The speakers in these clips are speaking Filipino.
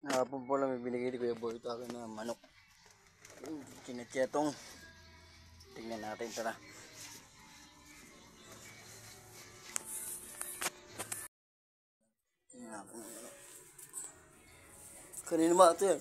Hapon po lang may binigay ni Kuya Boy ito akin na manok. Kinetsyetong. Tingnan natin, tara. Kanina ba ito yan?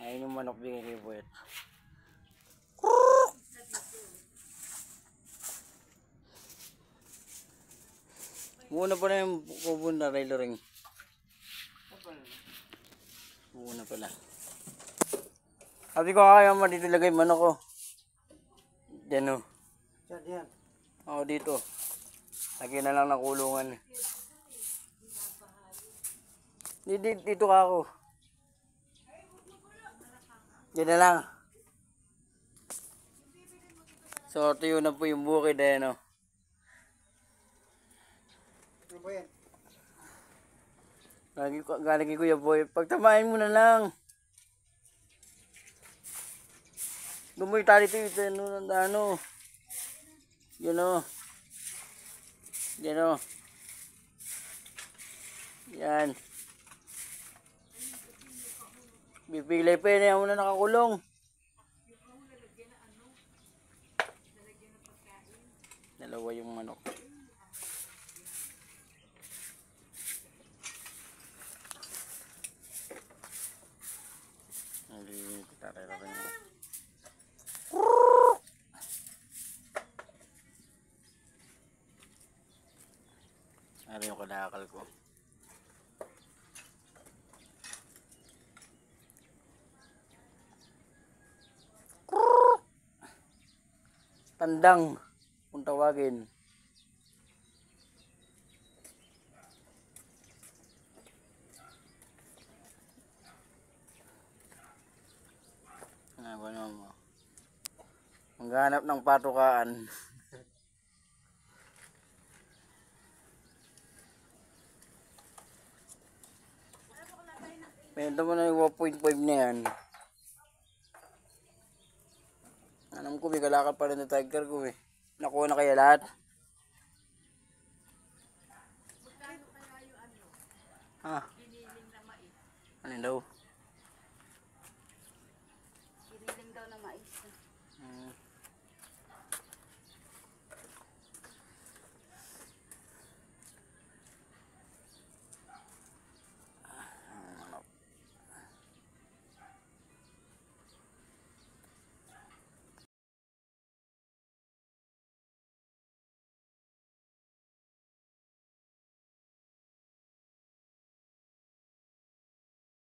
Ayun yung manok bigay kay Boy. Muna pa na yung kubo na railoring. Muna pala. Sabi ko kaya mo dito lagay manok ko. Diyan o. Diyan. Oo, dito. Lagyan na lang ng kulungan. Dito ka ako. Diyan na lang. So, tuyo na po yung bukid eh, no? Ano ba yan? Galing kay Kuya Boy. Pagtamain mo na lang. Lumoy tali ito. Ano. Yan o. Yan o. Yan. Bipilay pa yun. Yan mo na nakakulong. Dalawa yung manok. Hindi kita rarapan nyo. Ano yung kadakal ko? Tandang kung tawagin. Ano mo? Maghanap ng patukaan. Benta mo na yung 1.5 na yan. Alam ko, may kalakal pa rin na tiger ko eh. Nakuha na kaya lahat? Ha? Ano daw?